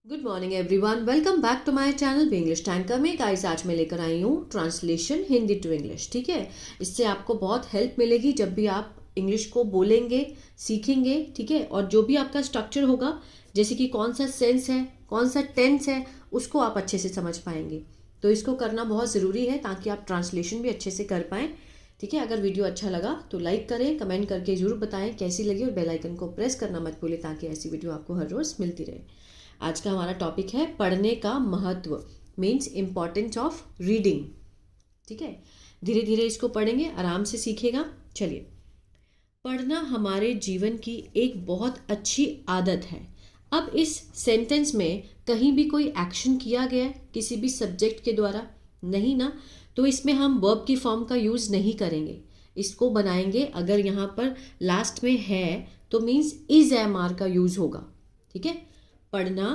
Good morning everyone, welcome back to my channel English tanker में। Guys, आज मैं लेकर आई हूँ ट्रांसलेशन हिंदी टू इंग्लिश। ठीक है, इससे आपको बहुत हेल्प मिलेगी जब भी आप इंग्लिश को बोलेंगे, सीखेंगे। ठीक है, और जो भी आपका स्ट्रक्चर होगा, जैसे कि कौन सा सेंस है, कौन सा टेंस है, उसको आप अच्छे से समझ पाएंगे। तो इसको करना बहुत ज़रूरी है ताकि आप ट्रांसलेशन भी अच्छे से कर पाएँ। ठीक है, अगर वीडियो अच्छा लगा तो लाइक करें, कमेंट करके ज़रूर बताएं कैसी लगी, और बेल आइकन को प्रेस करना मत भूलें ताकि ऐसी वीडियो आपको हर रोज़ मिलती रहे। आज का हमारा टॉपिक है पढ़ने का महत्व, मीन्स इम्पॉर्टेंस ऑफ रीडिंग। ठीक है, धीरे धीरे इसको पढ़ेंगे, आराम से सीखेगा। चलिए, पढ़ना हमारे जीवन की एक बहुत अच्छी आदत है। अब इस सेंटेंस में कहीं भी कोई एक्शन किया गया है किसी भी सब्जेक्ट के द्वारा? नहीं ना, तो इसमें हम वर्ब की फॉर्म का यूज़ नहीं करेंगे। इसको बनाएंगे, अगर यहाँ पर लास्ट में है तो मीन्स इज एम आर का यूज़ होगा। ठीक है, पढ़ना,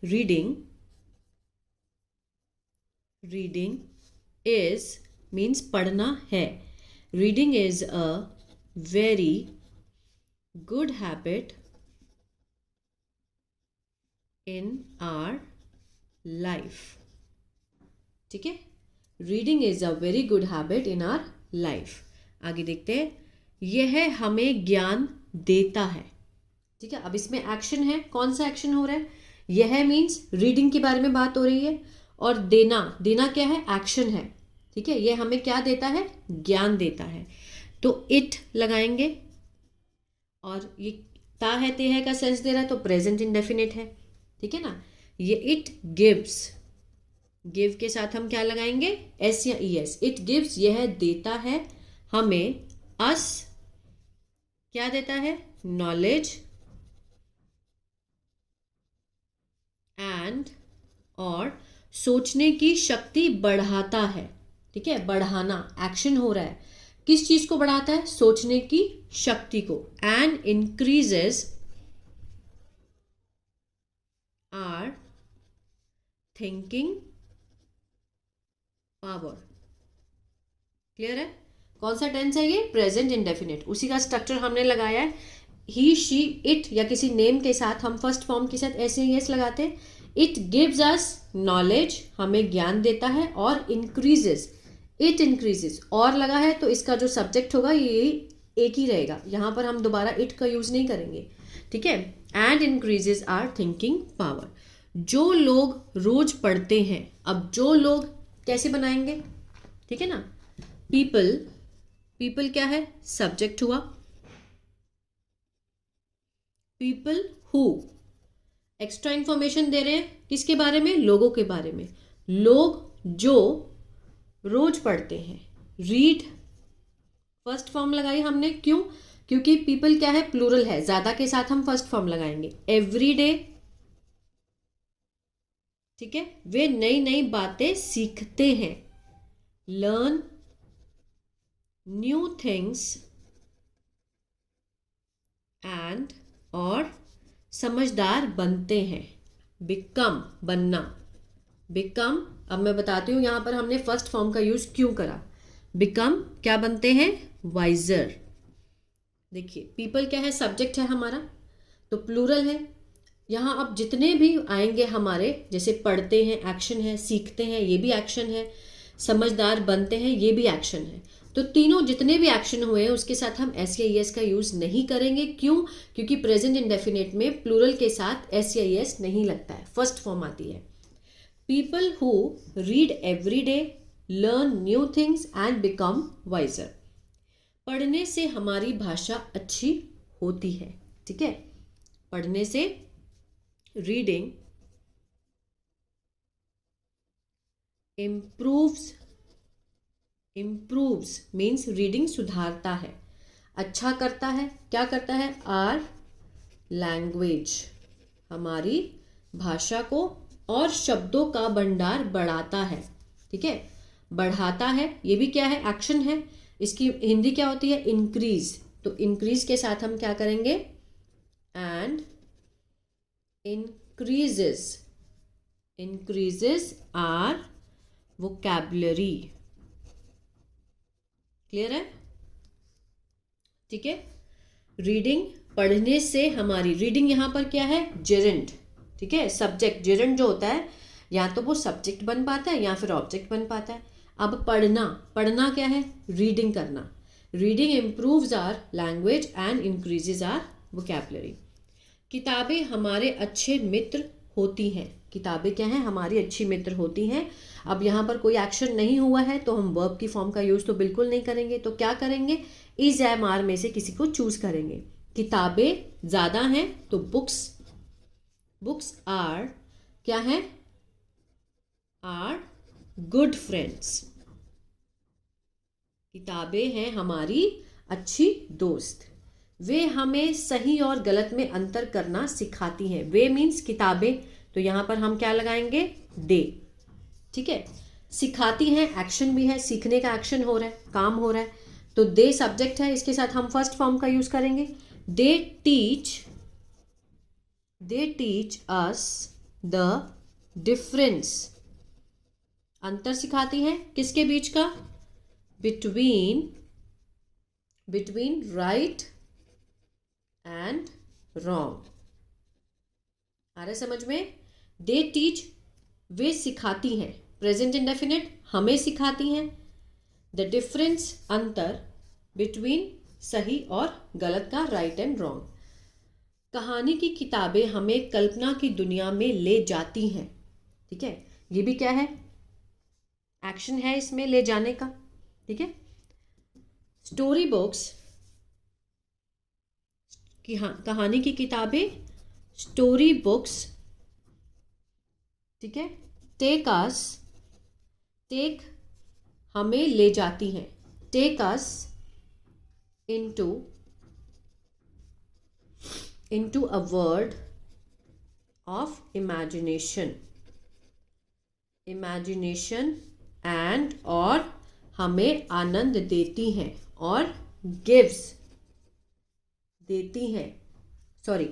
रीडिंग, रीडिंग इज मीन्स पढ़ना है। Reading is a very good habit in our life. ठीक है, reading is a very good habit in our life. आगे देखते हैं, यह हमें ज्ञान देता है। ठीक है, अब इसमें एक्शन है, कौन सा एक्शन हो रहा है? यह मीन्स रीडिंग के बारे में बात हो रही है, और देना, देना क्या है? एक्शन है। ठीक है, यह हमें क्या देता है? ज्ञान देता है। तो इट लगाएंगे, और ये ता है ते है का सेंस दे रहा है तो प्रेजेंट इंडेफिनिट है। ठीक है ना, ये इट गिव्स, गिव के साथ हम क्या लगाएंगे? एस या ई एस। इट गिव्स, यह देता है हमें, अस क्या देता है? नॉलेज एंड, और सोचने की शक्ति बढ़ाता है। ठीक है, बढ़ाना एक्शन हो रहा है, किस चीज को बढ़ाता है? सोचने की शक्ति को। And increases our thinking power. Clear है? कौन सा टेंस है ये? Present indefinite. उसी का स्ट्रक्चर हमने लगाया है, ही, शी, इट या किसी नेम के साथ हम फर्स्ट फॉर्म के साथ ऐसे यस लगाते हैं। इट गिव्स अस नॉलेज, हमें ज्ञान देता है, और इंक्रीजेस, इट इंक्रीजेस, और लगा है तो इसका जो सब्जेक्ट होगा ये एक ही रहेगा, यहाँ पर हम दोबारा इट का यूज नहीं करेंगे। ठीक है, and increases our thinking power. जो लोग रोज पढ़ते हैं, अब जो लोग कैसे बनाएंगे? ठीक है ना, पीपल, पीपल क्या है? सब्जेक्ट हुआ। पीपल हु, एक्स्ट्रा इंफॉर्मेशन दे रहे हैं किसके बारे में? लोगों के बारे में। लोग जो रोज पढ़ते हैं। रीड फर्स्ट फॉर्म लगाई हमने, क्यों? क्योंकि पीपल क्या है? प्लूरल है, ज्यादा के साथ हम फर्स्ट फॉर्म लगाएंगे। एवरी डे, ठीक है, वे नई नई बातें सीखते हैं। लर्न न्यू थिंग्स एंड, और समझदार बनते हैं। बिकम, बनना, बिकम। अब मैं बताती हूँ यहाँ पर हमने फर्स्ट फॉर्म का यूज क्यों करा। बिकम क्या बनते हैं? वाइजर। देखिए, पीपल क्या है? सब्जेक्ट है हमारा, तो प्लूरल है। यहाँ अब जितने भी आएंगे हमारे, जैसे पढ़ते हैं एक्शन है, सीखते हैं ये भी एक्शन है, समझदार बनते हैं ये भी एक्शन है। तो तीनों जितने भी एक्शन हुए हैं उसके साथ हम एस या एस का यूज नहीं करेंगे। क्यों? क्योंकि प्रेजेंट इंडेफिनिट में प्लूरल के साथ एस या एस नहीं लगता है, फर्स्ट फॉर्म आती है। People who read every day, learn new things and become wiser. पढ़ने से हमारी भाषा अच्छी होती है। ठीक है, पढ़ने से, reading improves, improves means reading सुधारता है, अच्छा करता है। क्या करता है? आर लैंग्वेज, हमारी भाषा को, और शब्दों का भंडार बढ़ाता है। ठीक है, बढ़ाता है, ये भी क्या है? एक्शन है। इसकी हिंदी क्या होती है? इंक्रीज। तो इंक्रीज के साथ हम क्या करेंगे? And increases, increases our vocabulary. Clear है? ठीक है, रीडिंग, पढ़ने से हमारी, रीडिंग यहां पर क्या है? जेरेंट, ठीक है। सब्जेक्ट जिरंड जो होता है या तो वो सब्जेक्ट बन पाता है या फिर ऑब्जेक्ट बन पाता है। अब पढ़ना, पढ़ना क्या है? रीडिंग करना। Reading improves our language and increases our vocabulary. किताबें हमारे अच्छे मित्र होती हैं। किताबें क्या हैं? हमारी अच्छी मित्र होती हैं। अब यहाँ पर कोई एक्शन नहीं हुआ है तो हम वर्ब की फॉर्म का यूज़ तो बिल्कुल नहीं करेंगे। तो क्या करेंगे? इज एम आर में से किसी को चूज करेंगे। किताबें ज़्यादा हैं तो बुक्स, बुक्स आर क्या है? Are good friends. किताबें हैं हमारी अच्छी दोस्त। वे हमें सही और गलत में अंतर करना सिखाती हैं। वे मीन्स किताबें, तो यहाँ पर हम क्या लगाएंगे? दे। ठीक है। सिखाती हैं, एक्शन भी है, सीखने का एक्शन हो रहा है, काम हो रहा है, तो दे सब्जेक्ट है, इसके साथ हम फर्स्ट फॉर्म का यूज करेंगे। They teach us the difference. अंतर सिखाती है किसके बीच का? Between right and wrong. आ रहा है समझ में? दे टीच, वे सिखाती हैं, प्रेजेंट इंडेफिनिट, हमें सिखाती हैं। द डिफरेंस, अंतर, बिटवीन सही और गलत का, राइट एंड रॉन्ग। कहानी की किताबें हमें कल्पना की दुनिया में ले जाती हैं। ठीक है, ये भी क्या है? एक्शन है इसमें, ले जाने का। ठीक है। स्टोरी बुक्स की, हाँ, कहानी की किताबें, स्टोरी बुक्स, ठीक है, टेक हमें ले जाती हैं। Take us into a world of imagination and और हमें आनंद देती हैं, और gives देती हैं। सॉरी,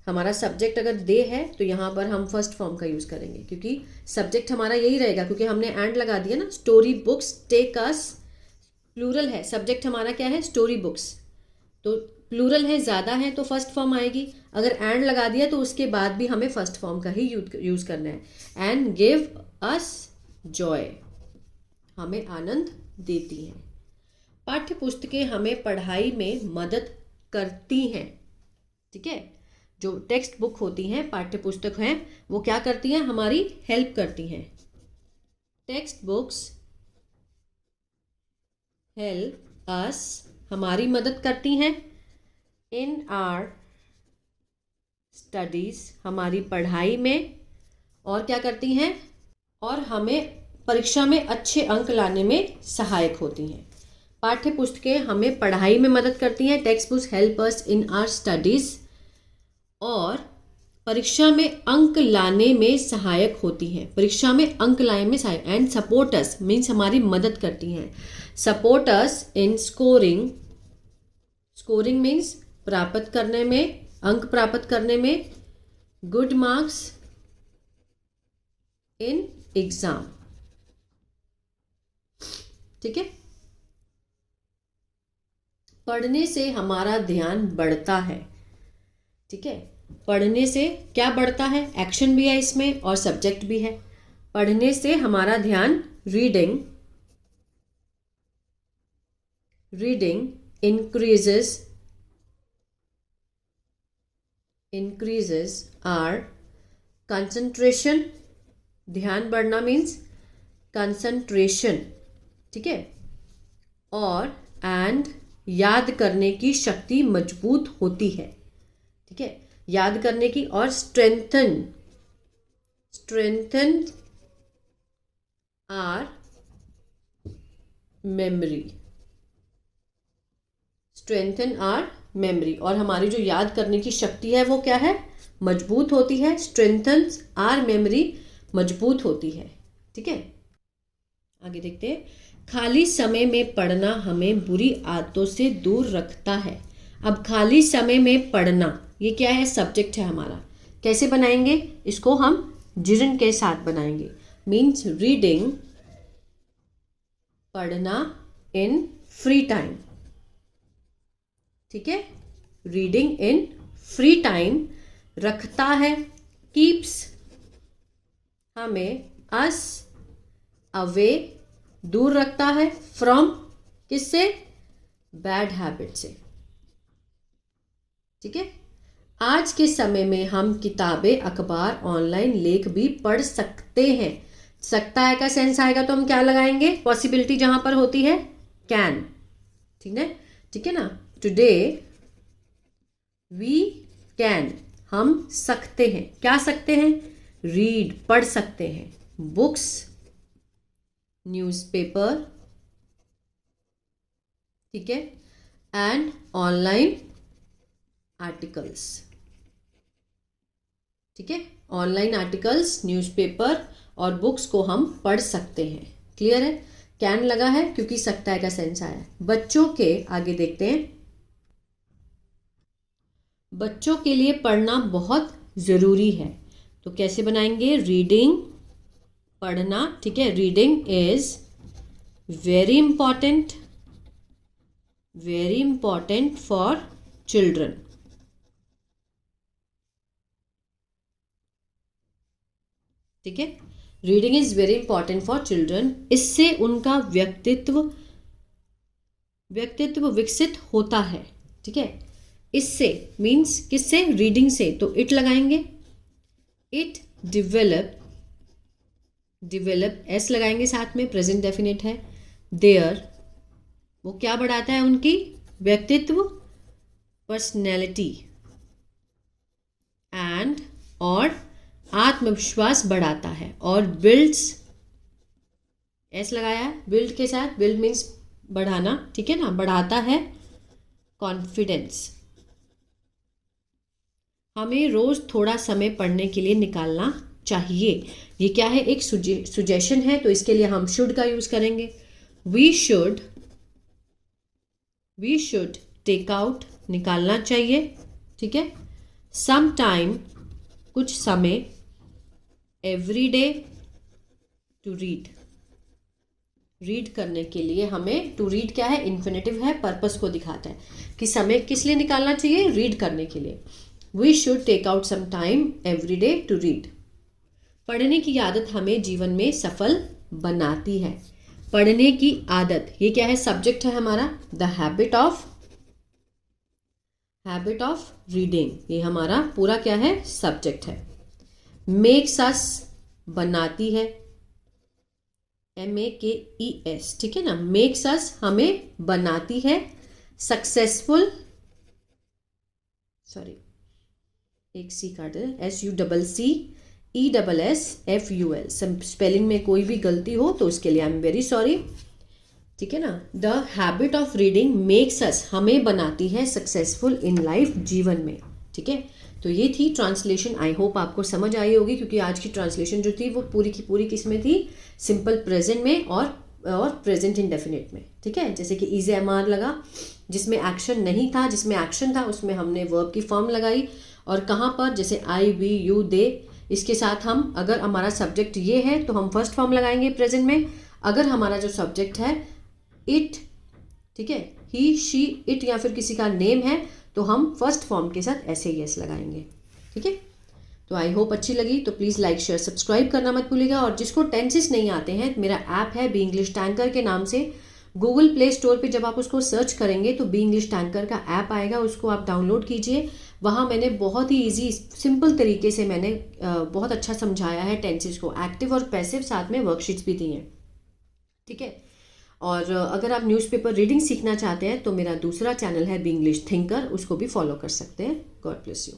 हमारा सब्जेक्ट अगर दे है तो यहाँ पर हम फर्स्ट फॉर्म का यूज करेंगे, क्योंकि सब्जेक्ट हमारा यही रहेगा, क्योंकि हमने एंड लगा दिया ना। Story books take us, plural है, सब्जेक्ट हमारा क्या है? स्टोरी बुक्स, तो प्लूरल है, ज़्यादा है, तो फर्स्ट फॉर्म आएगी। अगर एंड लगा दिया तो उसके बाद भी हमें फर्स्ट फॉर्म का ही यूज करना है। एंड गिव अस जॉय, हमें आनंद देती हैं। पाठ्य पुस्तकें हमें पढ़ाई में मदद करती हैं। ठीक है, जो टेक्स्ट बुक होती हैं, पाठ्य पुस्तक हैं, वो क्या करती हैं? हमारी हेल्प करती हैं। टेक्स्ट बुक्स हेल्प अस, हमारी मदद करती हैं। इन आवर स्टडीज, हमारी पढ़ाई में, और क्या करती हैं? और हमें परीक्षा में अच्छे अंक लाने में सहायक होती हैं। पाठ्य पुस्तकें हमें पढ़ाई में मदद करती हैं। Text books help us in our studies, और परीक्षा में अंक लाने में सहायक होती हैं। परीक्षा में अंक लाने में सहायक। एंड सपोर्ट अस मीन्स हमारी मदद करती हैं। सपोर्ट अस इन स्कोरिंग, स्कोरिंग मीन्स प्राप्त करने में, अंक प्राप्त करने में, गुड मार्क्स इन एग्जाम। ठीक है। पढ़ने से हमारा ध्यान बढ़ता है। ठीक है, पढ़ने से क्या बढ़ता है? एक्शन भी है इसमें और सब्जेक्ट भी है। पढ़ने से हमारा ध्यान, रीडिंग increases our concentration, ध्यान बढ़ना मीन्स कंसंट्रेशन। ठीक है, और एंड याद करने की शक्ति मजबूत होती है। ठीक है, याद करने की, और strengthen are memory, strengthen are memory, और हमारी जो याद करने की शक्ति है वो क्या है? मजबूत होती है। स्ट्रेंथन्स आर मेमोरी, मजबूत होती है। ठीक है, आगे देखते हैं। खाली समय में पढ़ना हमें बुरी आदतों से दूर रखता है। अब खाली समय में पढ़ना, ये क्या है? सब्जेक्ट है हमारा। कैसे बनाएंगे इसको? हम जिरन के साथ बनाएंगे। मीन्स रीडिंग, पढ़ना, इन फ्री टाइम। ठीक है, रीडिंग इन फ्री टाइम रखता है, कीप्स हमें अस अवे दूर रखता है फ्रॉम किससे? बैड हैबिट से। ठीक है। आज के समय में हम किताबें, अखबार, ऑनलाइन लेख भी पढ़ सकते हैं। सकता है का सेंस आएगा तो हम क्या लगाएंगे? पॉसिबिलिटी जहां पर होती है कैन। ठीक है ना। टुडे वी कैन, हम सकते हैं। क्या सकते हैं? रीड, पढ़ सकते हैं। बुक्स, न्यूज़पेपर, ठीक है, एंड ऑनलाइन आर्टिकल्स। ठीक है, ऑनलाइन आर्टिकल्स, न्यूज़पेपर और बुक्स को हम पढ़ सकते हैं। क्लियर है? कैन लगा है क्योंकि सकता है का सेंस आया। बच्चों के आगे देखते हैं। बच्चों के लिए पढ़ना बहुत ज़रूरी है, तो कैसे बनाएंगे? रीडिंग, पढ़ना। ठीक है, reading is very important for children. ठीक है, reading is very important for children. इससे उनका व्यक्तित्व विकसित होता है। ठीक है, इससे मीन्स किससे? रीडिंग से, तो इट लगाएंगे। इट डिवेलप एस लगाएंगे साथ में, प्रेजेंट डेफिनेट है। देयर, वो क्या बढ़ाता है? उनकी व्यक्तित्व, पर्सनैलिटी, एंड और आत्मविश्वास बढ़ाता है। और बिल्ड्स, एस लगाया है बिल्ड के साथ। बिल्ड मीन्स बढ़ाना। ठीक है ना, बढ़ाता है कॉन्फिडेंस। हमें रोज थोड़ा समय पढ़ने के लिए निकालना चाहिए। ये क्या है? एक सुजेशन है, तो इसके लिए हम शुड का यूज करेंगे। वी शुड टेक आउट, निकालना चाहिए। ठीक है, सम टाइम, कुछ समय, एवरी डे, टू रीड करने के लिए हमें, टू रीड क्या है? इन्फिनेटिव है, पर्पस को दिखाता है कि समय किस लिए निकालना चाहिए? रीड करने के लिए। We should take out some time every day to read. पढ़ने की आदत हमें जीवन में सफल बनाती है। पढ़ने की आदत, ये क्या है? सब्जेक्ट है हमारा। द हैबिट ऑफ रीडिंग, ये हमारा पूरा क्या है? सब्जेक्ट है। मेक्स अस, बनाती है, MEKES। ठीक है ना, मेक्स अस, हमें बनाती है। सक्सेसफुल, सॉरी एक सी काट दे, SUCCESSFUL। स्पेलिंग में कोई भी गलती हो तो उसके लिए आई एम वेरी सॉरी। ठीक है ना। The habit of reading makes us, हमें बनाती है सक्सेसफुल इन लाइफ, जीवन में। ठीक है, तो ये थी ट्रांसलेशन। आई होप आपको समझ आई होगी, क्योंकि आज की ट्रांसलेशन जो थी वो पूरी की पूरी किस में थी? सिंपल प्रेजेंट में और प्रेजेंट इंडेफिनिट में। ठीक है, जैसे कि इज MR लगा, जिसमें एक्शन नहीं था, जिसमें एक्शन था उसमें हमने वर्ब की फॉर्म लगाई। और कहाँ पर? जैसे आई, वी, यू, दे, इसके साथ हम, अगर हमारा सब्जेक्ट ये है तो हम फर्स्ट फॉर्म लगाएंगे प्रेजेंट में। अगर हमारा जो सब्जेक्ट है इट, ठीक है, ही, शी, इट या फिर किसी का नेम है तो हम फर्स्ट फॉर्म के साथ ऐसे ही एस लगाएंगे। ठीक है, तो आई होप अच्छी लगी। तो प्लीज़ लाइक, शेयर, सब्सक्राइब करना मत भूलिएगा। और जिसको टेंसेस नहीं आते हैं, मेरा ऐप है बी इंग्लिश टैंकर के नाम से। गूगल प्ले स्टोर पे जब आप उसको सर्च करेंगे तो बी इंग्लिश टैंकर का ऐप आएगा, उसको आप डाउनलोड कीजिए। वहाँ मैंने बहुत ही इजी सिंपल तरीके से मैंने बहुत अच्छा समझाया है टेंसेस को, एक्टिव और पैसिव, साथ में वर्कशीट्स भी दी हैं। ठीक है, और अगर आप न्यूज़पेपर रीडिंग सीखना चाहते हैं तो मेरा दूसरा चैनल है बी इंग्लिश थिंकर, उसको भी फॉलो कर सकते हैं। God bless you.